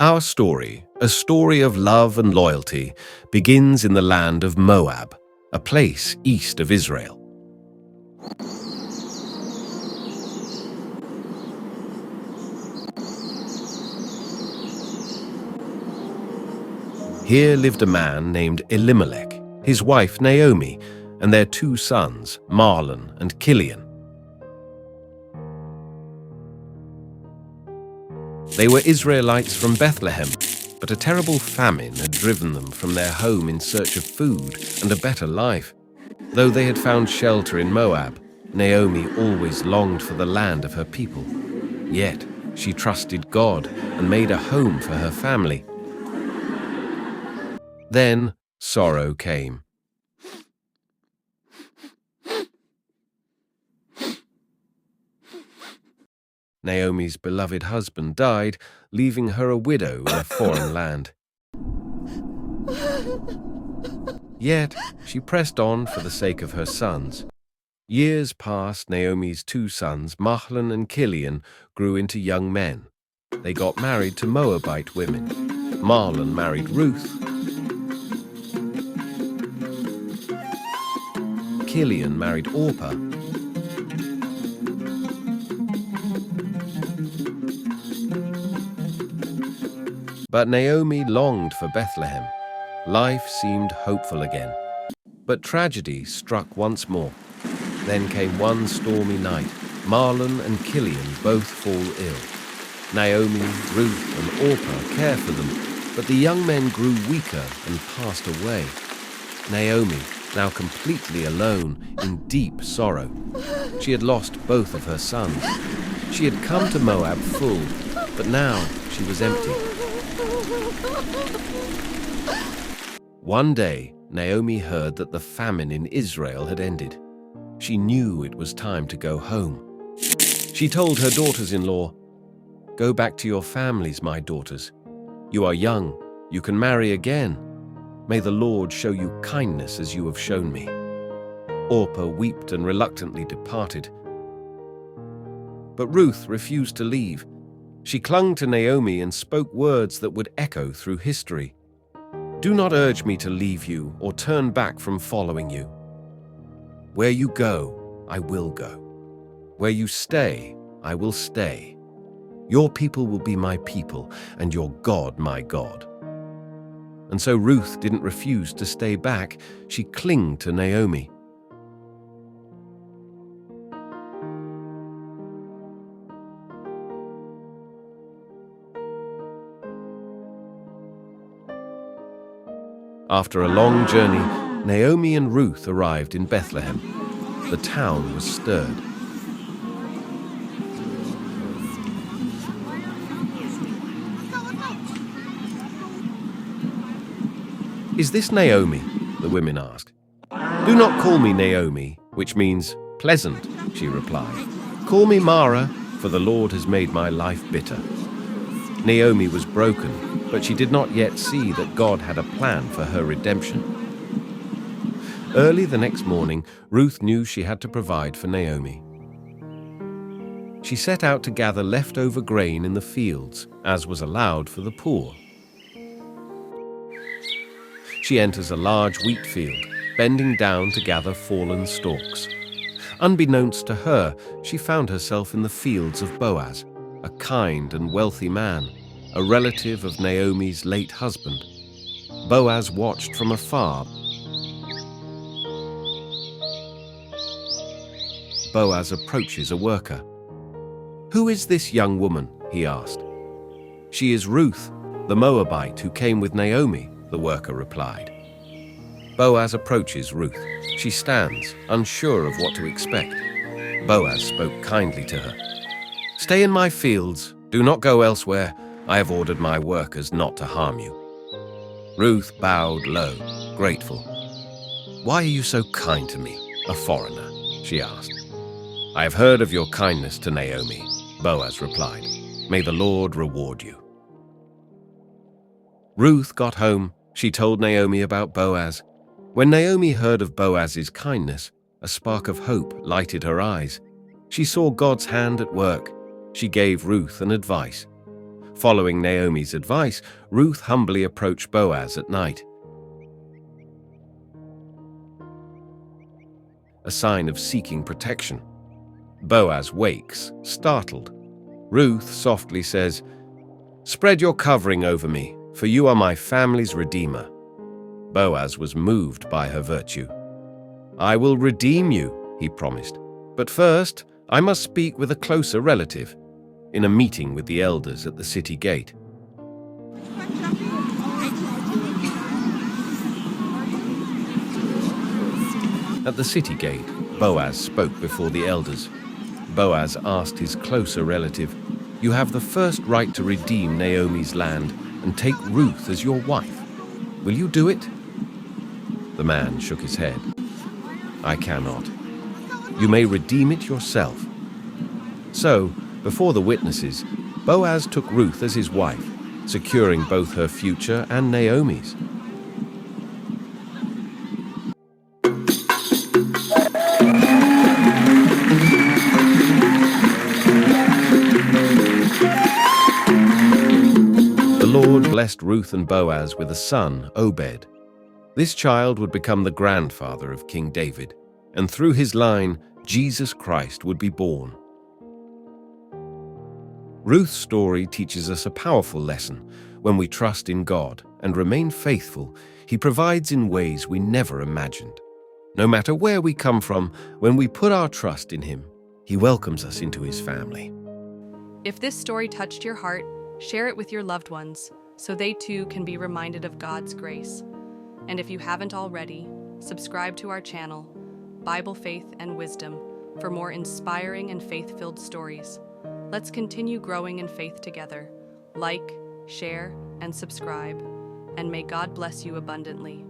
Our story, a story of love and loyalty, begins in the land of Moab, a place east of Israel. Here lived a man named Elimelech, his wife Naomi, and their two sons, Mahlon and Kilian. They were Israelites from Bethlehem, but a terrible famine had driven them from their home in search of food and a better life. Though they had found shelter in Moab, Naomi always longed for the land of her people. Yet she trusted God and made a home for her family. Then sorrow came. Naomi's beloved husband died, leaving her a widow in a foreign land. Yet she pressed on for the sake of her sons. Years passed. Naomi's two sons, Mahlon and Kilian, grew into young men. They got married to Moabite women. Mahlon married Ruth. Kilian married Orpah. But Naomi longed for Bethlehem. Life seemed hopeful again. But tragedy struck once more. Then came one stormy night. Mahlon and Kilian both fall ill. Naomi, Ruth, and Orpah care for them, but the young men grew weaker and passed away. Naomi, now completely alone, in deep sorrow. She had lost both of her sons. She had come to Moab full, but now she was empty. One day, Naomi heard that the famine in Israel had ended. She knew it was time to go home. She told her daughters-in-law, "Go back to your families, my daughters. You are young. You can marry again. May the Lord show you kindness as you have shown me." Orpah wept and reluctantly departed. But Ruth refused to leave. She clung to Naomi and spoke words that would echo through history. "Do not urge me to leave you or turn back from following you. Where you go, I will go. Where you stay, I will stay. Your people will be my people, and your God my God." And so Ruth didn't refuse to stay back. She clung to Naomi. After a long journey, Naomi and Ruth arrived in Bethlehem. The town was stirred. "Is this Naomi?" the women asked. "Do not call me Naomi, which means pleasant," she replied. "Call me Mara, for the Lord has made my life bitter." Naomi was broken, but she did not yet see that God had a plan for her redemption. Early the next morning, Ruth knew she had to provide for Naomi. She set out to gather leftover grain in the fields, as was allowed for the poor. She enters a large wheat field, bending down to gather fallen stalks. Unbeknownst to her, she found herself in the fields of Boaz, a kind and wealthy man, a relative of Naomi's late husband. Boaz watched from afar. Boaz approaches a worker. "Who is this young woman?" he asked. "She is Ruth, the Moabite who came with Naomi," the worker replied. Boaz approaches Ruth. She stands, unsure of what to expect. Boaz spoke kindly to her. "Stay in my fields. Do not go elsewhere. I have ordered my workers not to harm you." Ruth bowed low, grateful. "Why are you so kind to me, a foreigner?" she asked. "I have heard of your kindness to Naomi," Boaz replied. "May the Lord reward you." Ruth got home. She told Naomi about Boaz. When Naomi heard of Boaz's kindness, a spark of hope lighted her eyes. She saw God's hand at work. She gave Ruth an advice. Following Naomi's advice, Ruth humbly approached Boaz at night, a sign of seeking protection. Boaz wakes, startled. Ruth softly says, "Spread your covering over me, for you are my family's redeemer." Boaz was moved by her virtue. "I will redeem you," he promised. "But first, I must speak with a closer relative," in a meeting with the elders at the city gate. At the city gate, Boaz spoke before the elders. Boaz asked his closer relative, "You have the first right to redeem Naomi's land and take Ruth as your wife. Will you do it?" The man shook his head. "I cannot. You may redeem it yourself." So, before the witnesses, Boaz took Ruth as his wife, securing both her future and Naomi's. The Lord blessed Ruth and Boaz with a son, Obed. This child would become the grandfather of King David, and through his line, Jesus Christ would be born. Ruth's story teaches us a powerful lesson. When we trust in God and remain faithful, He provides in ways we never imagined. No matter where we come from, when we put our trust in Him, He welcomes us into His family. If this story touched your heart, share it with your loved ones so they too can be reminded of God's grace. And if you haven't already, subscribe to our channel, Bible, Faith, and Wisdom, for more inspiring and faith-filled stories. Let's continue growing in faith together. Like, share, and subscribe, and may God bless you abundantly.